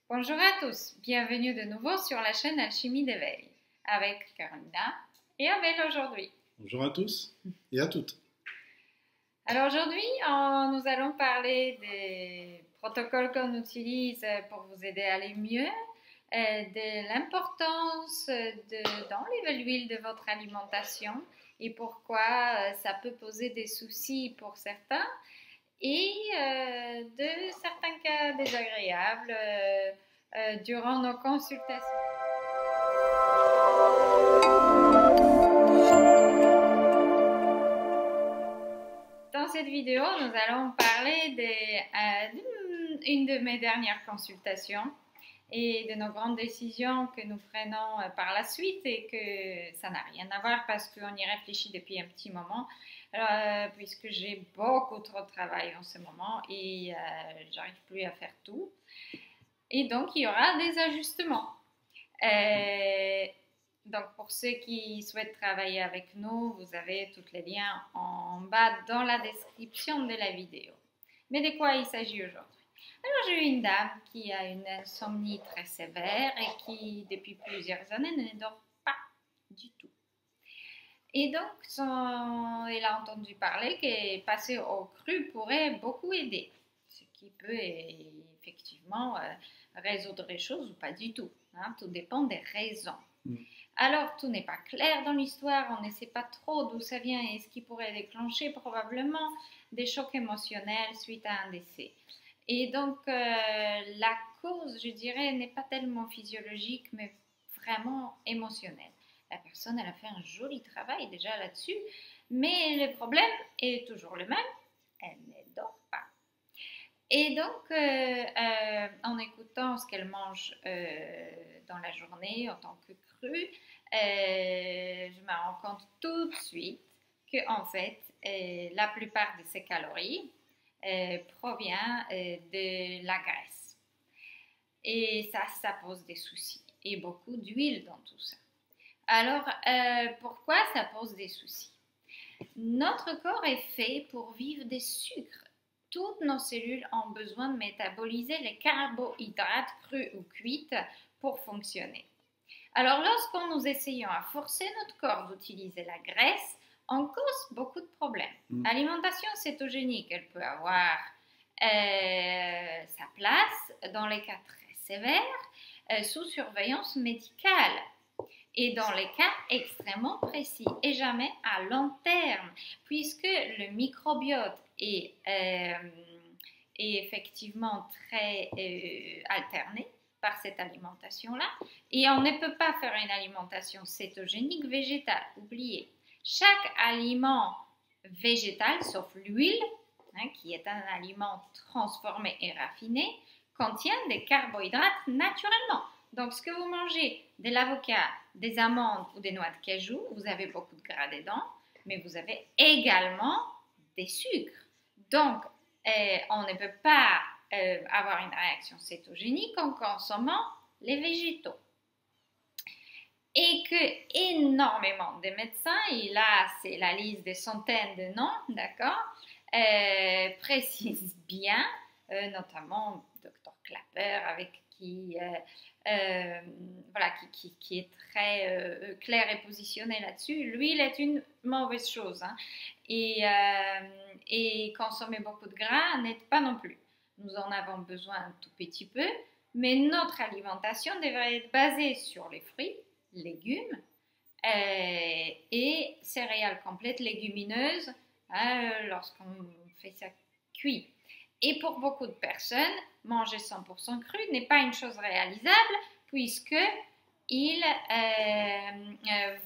Bonjour à tous, bienvenue de nouveau sur la chaîne Alchimie d'éveil avec Carolina et Abel aujourd'hui. Bonjour à tous et à toutes. Alors aujourd'hui, nous allons parler des protocoles qu'on utilise pour vous aider à aller mieux, de l'importance d'enlever l'huile de votre alimentation et pourquoi ça peut poser des soucis pour certains et de certains cas désagréables durant nos consultations. Dans cette vidéo, nous allons parler d'une de mes dernières consultations et de nos grandes décisions que nous prenons par la suite et que ça n'a rien à voir parce qu'on y réfléchit depuis un petit moment puisque j'ai beaucoup trop de travail en ce moment et j'arrive plus à faire tout. Et donc, il y aura des ajustements. Donc, pour ceux qui souhaitent travailler avec nous, vous avez tous les liens en bas dans la description de la vidéo. Mais de quoi il s'agit aujourd'hui? Alors, j'ai eu une dame qui a une insomnie très sévère et qui, depuis plusieurs années, ne dort pas du tout. Et donc, elle a entendu parler que passer au cru pourrait beaucoup aider, ce qui peut effectivement résoudre les choses ou pas du tout. Hein, tout dépend des raisons. Alors, tout n'est pas clair dans l'histoire, on ne sait pas trop d'où ça vient et ce qui pourrait déclencher probablement des chocs émotionnels suite à un décès. Et donc, la cause, je dirais, n'est pas tellement physiologique, mais vraiment émotionnelle. La personne, elle a fait un joli travail déjà là-dessus, mais le problème est toujours le même, elle ne dort pas. Et donc, en écoutant ce qu'elle mange dans la journée en tant que cru, je me rends compte tout de suite que en fait, la plupart de ces calories provient de la graisse. Et ça pose des soucis. Et beaucoup d'huile dans tout ça. Alors, pourquoi ça pose des soucis? Notre corps est fait pour vivre des sucres. Toutes nos cellules ont besoin de métaboliser les carbohydrates crus ou cuits pour fonctionner. Alors, lorsqu'on nous essayons à forcer notre corps d'utiliser la graisse, on cause beaucoup de problèmes. L'alimentation cétogénique, elle peut avoir sa place dans les cas très sévères sous surveillance médicale et dans les cas extrêmement précis et jamais à long terme puisque le microbiote est effectivement très alterné par cette alimentation-là et on ne peut pas faire une alimentation cétogénique végétale, oubliez. Chaque aliment végétal, sauf l'huile, qui est un aliment transformé et raffiné, contient des carbohydrates naturellement. Donc, ce que vous mangez, de l'avocat, des amandes ou des noix de cajou, vous avez beaucoup de gras dedans, mais vous avez également des sucres. Donc, on ne peut pas avoir une réaction cétogénique en consommant les végétaux. Et que énormément de médecins, et là c'est la liste des centaines de noms, d'accord, précisent bien, notamment Dr Clapper avec qui est très clair et positionné là-dessus. L'huile est une mauvaise chose et consommer beaucoup de gras n'aide pas non plus. Nous en avons besoin un tout petit peu, mais notre alimentation devrait être basée sur les fruits, légumes et céréales complètes légumineuses lorsqu'on fait ça cuit. Et pour beaucoup de personnes, manger 100% cru n'est pas une chose réalisable puisqu'ils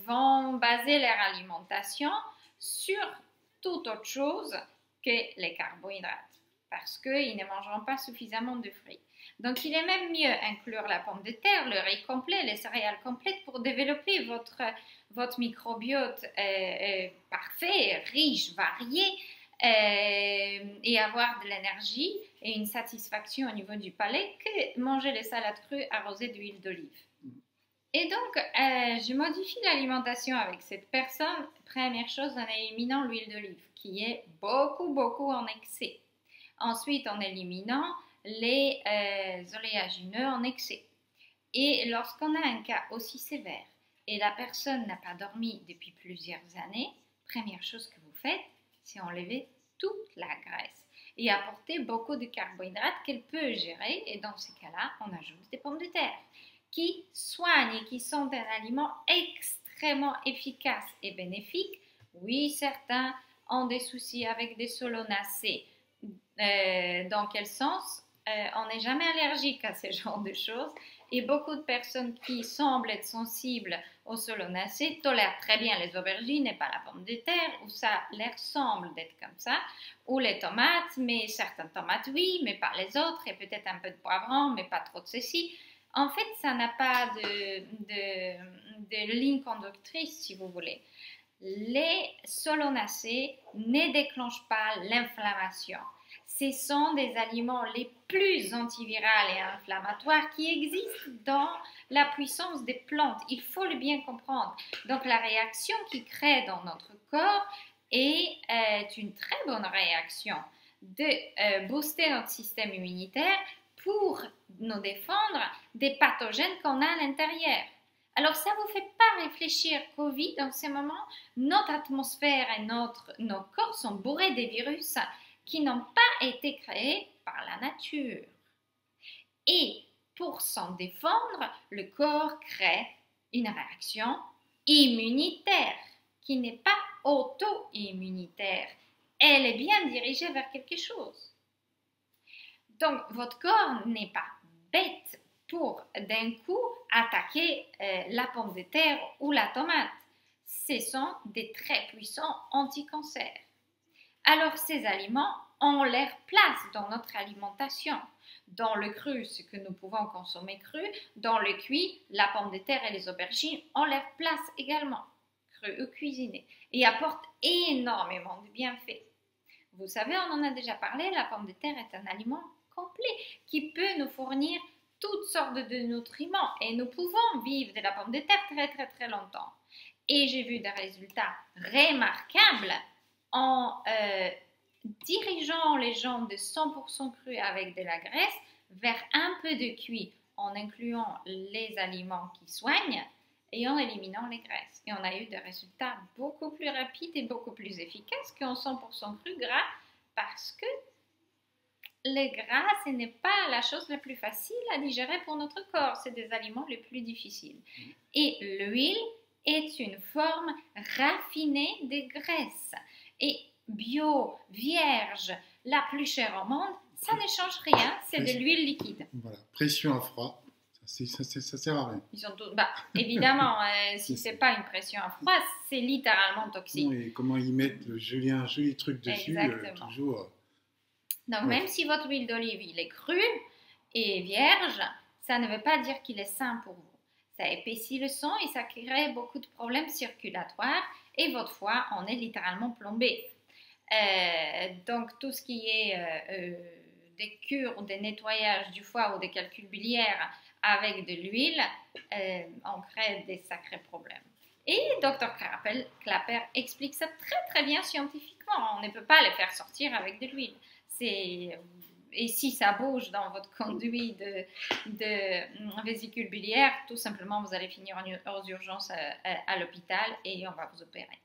vont baser leur alimentation sur toute autre chose que les carbohydrates parce qu'ils ne mangeront pas suffisamment de fruits. Donc, il est même mieux inclure la pomme de terre, le riz complet, les céréales complètes pour développer votre microbiote parfait, riche, varié et avoir de l'énergie et une satisfaction au niveau du palais que manger les salades crues arrosées d'huile d'olive. Et donc, je modifie l'alimentation avec cette personne. Première chose, en éliminant l'huile d'olive qui est beaucoup en excès. Ensuite, en éliminant les oléagineux en excès. Et lorsqu'on a un cas aussi sévère et la personne n'a pas dormi depuis plusieurs années, première chose que vous faites, c'est enlever toute la graisse et apporter beaucoup de carbohydrates qu'elle peut gérer. Et dans ces cas-là, on ajoute des pommes de terre qui soignent et qui sont un aliment extrêmement efficace et bénéfique. Oui, certains ont des soucis avec des solanacées. Dans quel sens? On n'est jamais allergique à ce genre de choses. Et beaucoup de personnes qui semblent être sensibles aux solanacées tolèrent très bien les aubergines et pas la pomme de terre, ou ça leur semble d'être comme ça, ou les tomates, mais certaines tomates oui, mais pas les autres, et peut-être un peu de poivron, mais pas trop de ceci. En fait, ça n'a pas de ligne conductrice, si vous voulez. Les solanacées ne déclenchent pas l'inflammation. Ce sont des aliments les plus antivirales et inflammatoires qui existent dans la puissance des plantes. Il faut le bien comprendre. Donc, la réaction qu'ils créent dans notre corps est une très bonne réaction de booster notre système immunitaire pour nous défendre des pathogènes qu'on a à l'intérieur. Alors, ça ne vous fait pas réfléchir qu'au vide, en ce moment, notre atmosphère et nos corps sont bourrés de virus qui n'ont pas été créés par la nature. Et pour s'en défendre, le corps crée une réaction immunitaire qui n'est pas auto-immunitaire. Elle est bien dirigée vers quelque chose. Donc, votre corps n'est pas bête pour d'un coup attaquer la pomme de terre ou la tomate. Ce sont des très puissants anticancers. Alors, ces aliments ont leur place dans notre alimentation. Dans le cru, ce que nous pouvons consommer cru. Dans le cuit, la pomme de terre et les aubergines ont leur place également, cru ou cuisiné, et apportent énormément de bienfaits. Vous savez, on en a déjà parlé, la pomme de terre est un aliment complet qui peut nous fournir toutes sortes de nutriments et nous pouvons vivre de la pomme de terre très très très longtemps. Et j'ai vu des résultats remarquables en dirigeant les gens de 100% cru avec de la graisse vers un peu de cuit en incluant les aliments qui soignent et en éliminant les graisses. Et on a eu des résultats beaucoup plus rapides et beaucoup plus efficaces qu'en 100% cru gras parce que les gras, ce n'est pas la chose la plus facile à digérer pour notre corps. C'est des aliments les plus difficiles. Et l'huile est une forme raffinée de graisse. Et bio, vierge, la plus chère au monde, ça ne change rien, c'est de l'huile liquide. Voilà, pression à froid, ça sert à rien. Ils sont évidemment, si ce n'est pas une pression à froid, c'est littéralement toxique. Non, et comment ils mettent un joli truc dessus, toujours. Donc, même si votre huile d'olive il est crue et vierge, ça ne veut pas dire qu'il est sain pour vous. Ça épaissit le sang et ça crée beaucoup de problèmes circulatoires et votre foie en est littéralement plombé. Donc, tout ce qui est des cures ou des nettoyages du foie ou des calculs biliaires avec de l'huile, on crée des sacrés problèmes. Et Dr Klaper explique ça très très bien scientifiquement. On ne peut pas les faire sortir avec de l'huile. Et si ça bouge dans votre conduit de vésicule biliaire, tout simplement vous allez finir aux urgences à l'hôpital et on va vous opérer.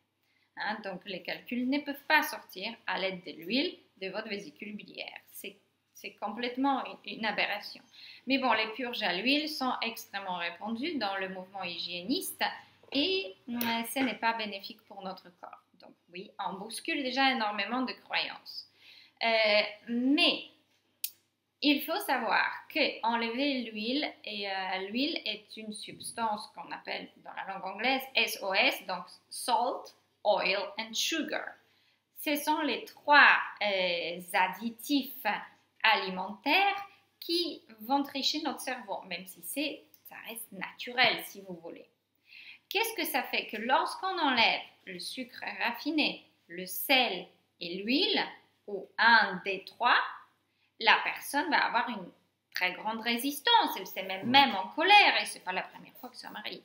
Hein, donc les calculs ne peuvent pas sortir à l'aide de l'huile de votre vésicule biliaire. C'est complètement une aberration. Mais bon, les purges à l'huile sont extrêmement répandues dans le mouvement hygiéniste et ce n'est pas bénéfique pour notre corps. Donc oui, on bouscule déjà énormément de croyances. Mais il faut savoir qu'enlever l'huile, et l'huile est une substance qu'on appelle dans la langue anglaise SOS, donc Salt, Oil and Sugar. Ce sont les trois additifs alimentaires qui vont tricher notre cerveau, même si ça reste naturel si vous voulez. Qu'est-ce que ça fait? Que lorsqu'on enlève le sucre raffiné, le sel et l'huile, ou un des trois, la personne va avoir une très grande résistance, elle se met même en colère et ce n'est pas la première fois que ça m'arrive.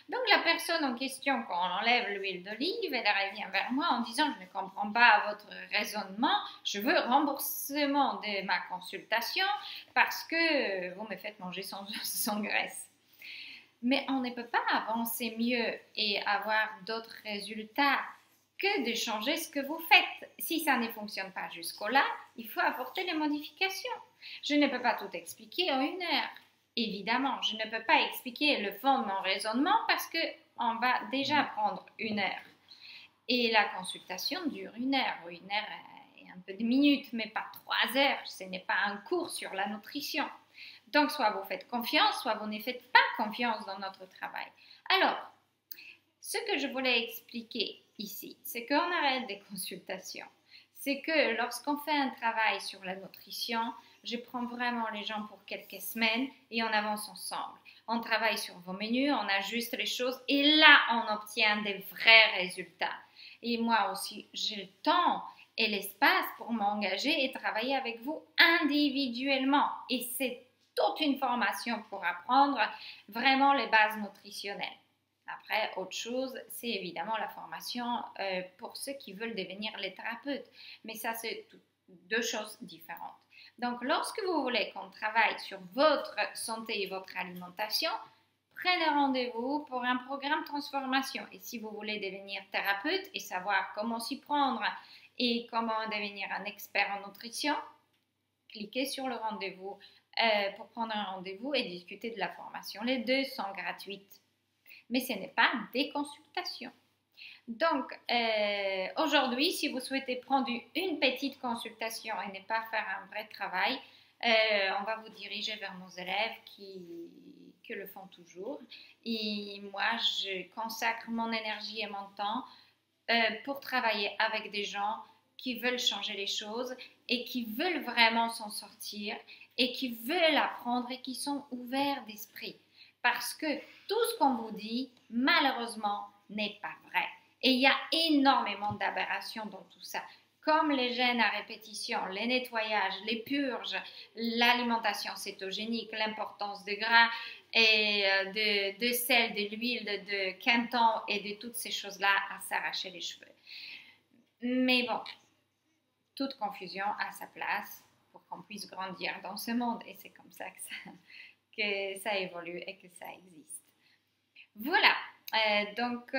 Donc la personne en question, quand on enlève l'huile d'olive, elle revient vers moi en disant je ne comprends pas votre raisonnement, je veux remboursement de ma consultation parce que vous me faites manger sans graisse. Mais on ne peut pas avancer mieux et avoir d'autres résultats que de changer ce que vous faites. Si ça ne fonctionne pas jusqu'au-là, il faut apporter les modifications. Je ne peux pas tout expliquer en 1 heure. Évidemment, je ne peux pas expliquer le fond de mon raisonnement parce qu'on va déjà prendre 1 heure. Et la consultation dure 1 heure, ou 1 heure et un peu de minutes, mais pas 3 heures. Ce n'est pas un cours sur la nutrition. Donc, soit vous faites confiance, soit vous ne faites pas confiance dans notre travail. Alors, ce que je voulais expliquer ici, c'est qu'on arrête des consultations. C'est que lorsqu'on fait un travail sur la nutrition, je prends vraiment les gens pour quelques semaines et on avance ensemble. On travaille sur vos menus, on ajuste les choses et là, on obtient des vrais résultats. Et moi aussi, j'ai le temps et l'espace pour m'engager et travailler avec vous individuellement. Et c'est toute une formation pour apprendre vraiment les bases nutritionnelles. Après, autre chose, c'est évidemment la formation pour ceux qui veulent devenir les thérapeutes. Mais ça, c'est 2 choses différentes. Donc, lorsque vous voulez qu'on travaille sur votre santé et votre alimentation, prenez rendez-vous pour un programme transformation. Et si vous voulez devenir thérapeute et savoir comment s'y prendre et comment devenir un expert en nutrition, cliquez sur le rendez-vous pour prendre un rendez-vous et discuter de la formation. Les 2 sont gratuites. Mais ce n'est pas des consultations. Donc, aujourd'hui, si vous souhaitez prendre une petite consultation et ne pas faire un vrai travail, on va vous diriger vers nos élèves qui le font toujours. Et moi, je consacre mon énergie et mon temps pour travailler avec des gens qui veulent changer les choses et qui veulent vraiment s'en sortir et qui veulent apprendre et qui sont ouverts d'esprit. Parce que tout ce qu'on vous dit, malheureusement, n'est pas vrai. Et il y a énormément d'aberrations dans tout ça. Comme les gènes à répétition, les nettoyages, les purges, l'alimentation cétogénique, l'importance de gras et de sel, de l'huile, de quinton et de toutes ces choses-là à s'arracher les cheveux. Mais bon, toute confusion a sa place pour qu'on puisse grandir dans ce monde. Et c'est comme ça que ça évolue et que ça existe. Voilà, donc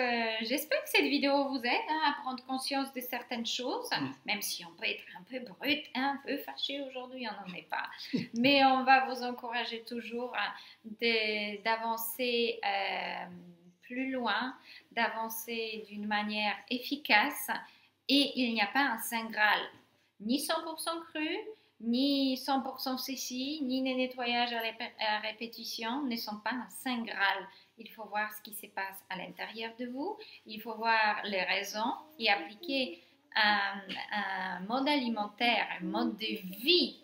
j'espère que cette vidéo vous aide à prendre conscience de certaines choses, même si on peut être un peu brut, un peu fâché aujourd'hui, on n'en est pas. Mais on va vous encourager toujours d'avancer plus loin, d'avancer d'une manière efficace et il n'y a pas un Saint Graal, ni 100% cru, ni 100% ceci, ni les nettoyages à répétition ne sont pas un Saint Graal. Il faut voir ce qui se passe à l'intérieur de vous, il faut voir les raisons et appliquer un mode alimentaire, un mode de vie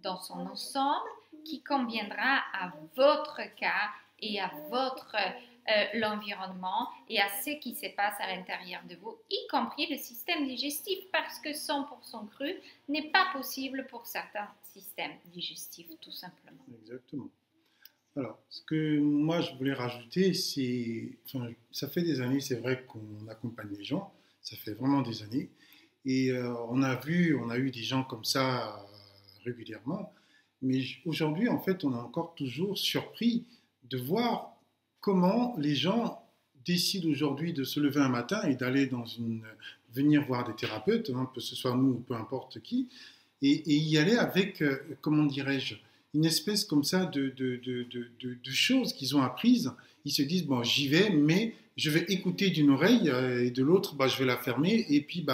dans son ensemble qui conviendra à votre cas et à votre l'environnement et à ce qui se passe à l'intérieur de vous, y compris le système digestif, parce que 100% cru n'est pas possible pour certains systèmes digestifs, tout simplement. Exactement. Alors, ce que moi je voulais rajouter, c'est, ça fait des années, c'est vrai qu'on accompagne les gens, ça fait vraiment des années, et on a eu des gens comme ça régulièrement, mais aujourd'hui, en fait, on est encore toujours surpris de voir comment les gens décident aujourd'hui de se lever un matin et d'aller venir voir des thérapeutes, que ce soit nous ou peu importe qui, et y aller avec, comment dirais-je, une espèce comme ça de choses qu'ils ont apprises. Ils se disent, bon, j'y vais, mais je vais écouter d'une oreille et de l'autre, je vais la fermer, et puis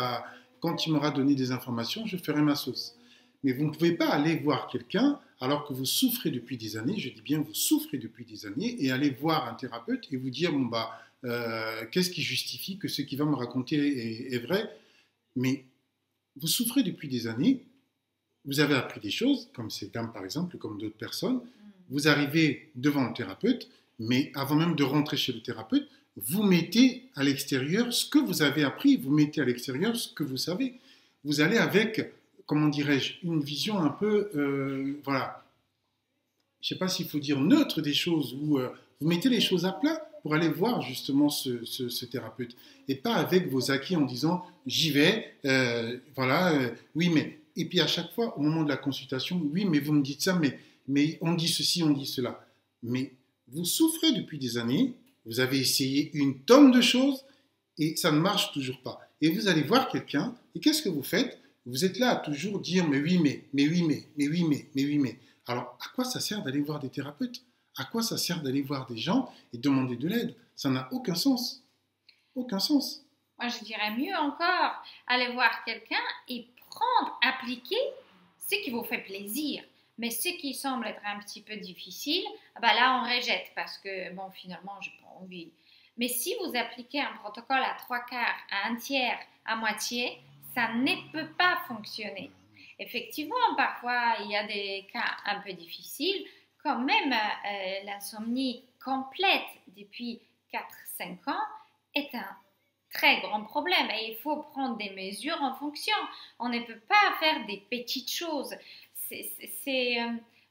quand il m'aura donné des informations, je ferai ma sauce. Mais vous ne pouvez pas aller voir quelqu'un alors que vous souffrez depuis des années, je dis bien vous souffrez depuis des années, et aller voir un thérapeute et vous dire, qu'est-ce qui justifie que ce qu'il va me raconter est vrai? Mais vous souffrez depuis des années, vous avez appris des choses, comme ces dames par exemple, comme d'autres personnes, vous arrivez devant le thérapeute, mais avant même de rentrer chez le thérapeute, vous mettez à l'extérieur ce que vous avez appris, vous mettez à l'extérieur ce que vous savez. Vous allez avec, comment dirais-je, une vision un peu, je ne sais pas s'il faut dire neutre des choses, où vous mettez les choses à plat pour aller voir justement ce thérapeute. Et pas avec vos acquis en disant j'y vais, voilà, oui, mais. Et puis à chaque fois, au moment de la consultation, oui, mais vous me dites ça, mais on dit ceci, on dit cela. Mais vous souffrez depuis des années, vous avez essayé une tonne de choses et ça ne marche toujours pas. Et vous allez voir quelqu'un, et qu'est-ce que vous faites? Vous êtes là à toujours dire mais oui, mais oui, mais oui, mais oui, mais. Alors, à quoi ça sert d'aller voir des thérapeutes? À quoi ça sert d'aller voir des gens et demander de l'aide? Ça n'a aucun sens. Aucun sens. Moi, je dirais mieux encore, aller voir quelqu'un et prendre, appliquer ce qui vous fait plaisir. Mais ce qui semble être un petit peu difficile, bah là, on rejette parce que, bon, finalement, je n'ai pas envie. Mais si vous appliquez un protocole à 3/4, à 1/3, à moitié, ça ne peut pas fonctionner. Effectivement, parfois, il y a des cas un peu difficiles, quand même l'insomnie complète depuis 4-5 ans est un très grand problème et il faut prendre des mesures en fonction. On ne peut pas faire des petites choses.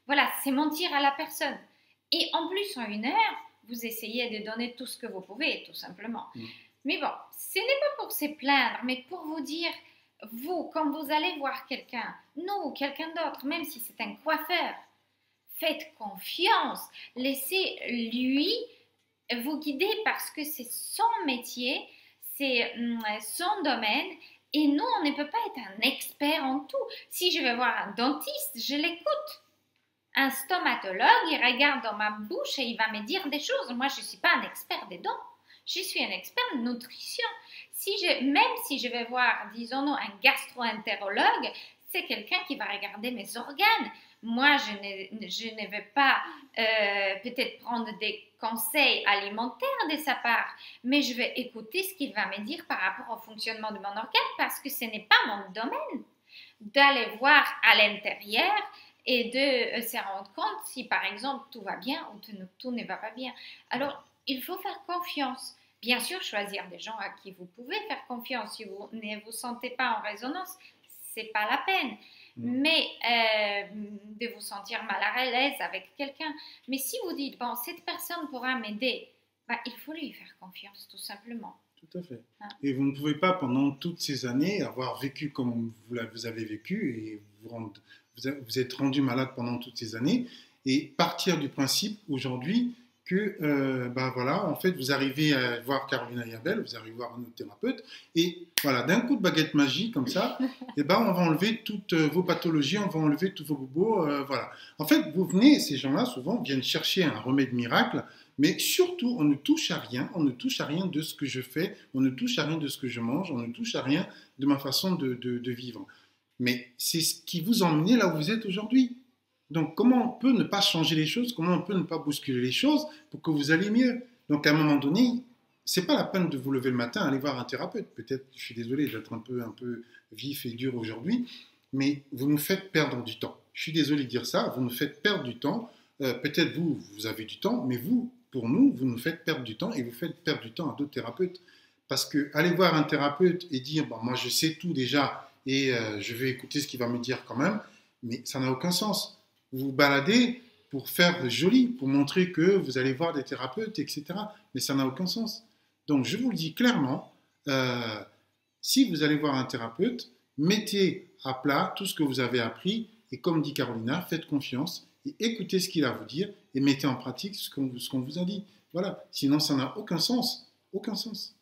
Voilà, c'est mentir à la personne. Et en plus, en 1 heure, vous essayez de donner tout ce que vous pouvez, tout simplement. Mais bon, ce n'est pas pour se plaindre, mais pour vous dire, vous, quand vous allez voir quelqu'un, nous ou quelqu'un d'autre, même si c'est un coiffeur, faites confiance, laissez-lui vous guider parce que c'est son métier, c'est son domaine et nous, on ne peut pas être un expert en tout. Si je vais voir un dentiste, je l'écoute. Un stomatologue, il regarde dans ma bouche et il va me dire des choses. Moi, je ne suis pas un expert des dents. Je suis un expert de nutrition. Même si je vais voir, disons-nous, un gastro-entérologue, c'est quelqu'un qui va regarder mes organes. Moi, je ne vais pas peut-être prendre des conseils alimentaires de sa part, mais je vais écouter ce qu'il va me dire par rapport au fonctionnement de mon organe parce que ce n'est pas mon domaine. D'aller voir à l'intérieur et de se rendre compte si, par exemple, tout va bien ou tout ne va pas bien. Alors, il faut faire confiance. Bien sûr, choisir des gens à qui vous pouvez faire confiance. Si vous ne vous sentez pas en résonance, ce n'est pas la peine. Mais de vous sentir mal à l'aise avec quelqu'un. Mais si vous dites, bon, cette personne pourra m'aider, bah, il faut lui faire confiance, tout simplement. Tout à fait. Et vous ne pouvez pas, pendant toutes ces années, avoir vécu comme vous avez vécu et vous êtes rendu malade pendant toutes ces années et partir du principe aujourd'hui que, ben voilà, en fait, vous arrivez à voir Carolina Yabel, vous arrivez à voir un autre thérapeute, et voilà, d'un coup de baguette magique, comme ça, et ben on va enlever toutes vos pathologies, on va enlever tous vos bobos, voilà. En fait, vous venez, ces gens-là, souvent, viennent chercher un remède miracle, mais surtout, on ne touche à rien, on ne touche à rien de ce que je fais, on ne touche à rien de ce que je mange, on ne touche à rien de ma façon de vivre. Mais c'est ce qui vous a emmené là où vous êtes aujourd'hui. Donc, comment on peut ne pas changer les choses, comment on peut ne pas bousculer les choses pour que vous alliez mieux? Donc, à un moment donné, c'est pas la peine de vous lever le matin, aller voir un thérapeute. Peut-être, je suis désolé d'être un peu vif et dur aujourd'hui, mais vous nous faites perdre du temps. Je suis désolé de dire ça, vous nous faites perdre du temps. Peut-être vous avez du temps, mais vous, pour nous, vous nous faites perdre du temps et vous faites perdre du temps à d'autres thérapeutes. Parce que aller voir un thérapeute et dire, bon, moi je sais tout déjà et je vais écouter ce qu'il va me dire quand même, mais ça n'a aucun sens. Vous vous baladez pour faire joli, pour montrer que vous allez voir des thérapeutes, etc. Mais ça n'a aucun sens. Donc je vous le dis clairement, si vous allez voir un thérapeute, mettez à plat tout ce que vous avez appris et comme dit Carolina, faites confiance et écoutez ce qu'il a à vous dire et mettez en pratique ce qu'on vous a dit. Voilà, sinon ça n'a aucun sens. Aucun sens.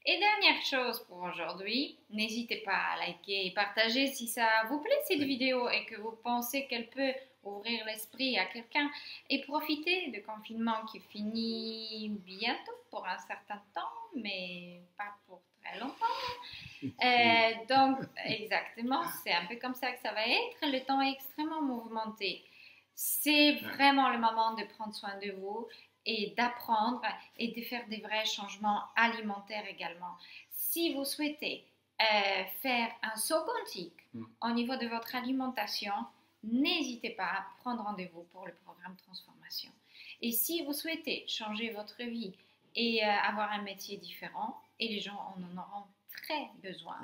Et dernière chose pour aujourd'hui, n'hésitez pas à liker et partager si ça vous plaît cette vidéo et que vous pensez qu'elle peut ouvrir l'esprit à quelqu'un et profitez du confinement qui finit bientôt pour un certain temps, mais pas pour très longtemps. Donc, exactement, c'est un peu comme ça que ça va être. Le temps est extrêmement mouvementé. C'est vraiment le moment de prendre soin de vous et d'apprendre et de faire des vrais changements alimentaires également. Si vous souhaitez faire un saut quantique au niveau de votre alimentation, n'hésitez pas à prendre rendez-vous pour le programme Transformation. Et si vous souhaitez changer votre vie et avoir un métier différent, et les gens en auront très besoin,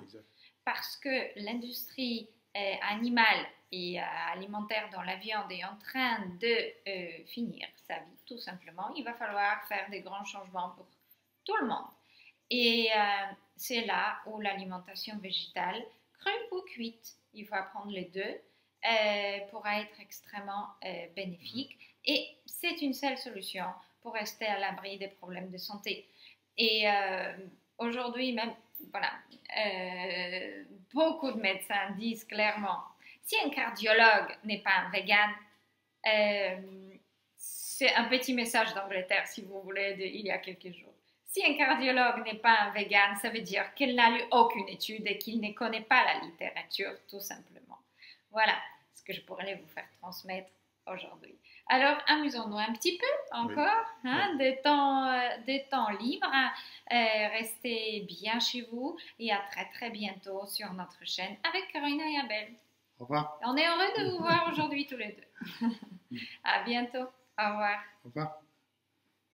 parce que l'industrie animal et alimentaire dans la viande est en train de finir sa vie, tout simplement, il va falloir faire des grands changements pour tout le monde. Et c'est là où l'alimentation végétale, crue ou cuite, il faut apprendre les deux, pourra être extrêmement bénéfique. Et c'est une seule solution pour rester à l'abri des problèmes de santé. Et aujourd'hui, même, voilà, beaucoup de médecins disent clairement, si un cardiologue n'est pas un vegan, c'est un petit message d'Angleterre, si vous voulez, il y a quelques jours. Si un cardiologue n'est pas un vegan, ça veut dire qu'il n'a lu aucune étude et qu'il ne connaît pas la littérature, tout simplement. Voilà ce que je pourrais vous faire transmettre aujourd'hui. Alors, amusons-nous un petit peu encore, oui. Hein, des temps libres. Restez bien chez vous et à très très bientôt sur notre chaîne avec Carolina et Abel. Au revoir. On est heureux de vous voir aujourd'hui tous les deux. À bientôt. Au revoir. Au revoir.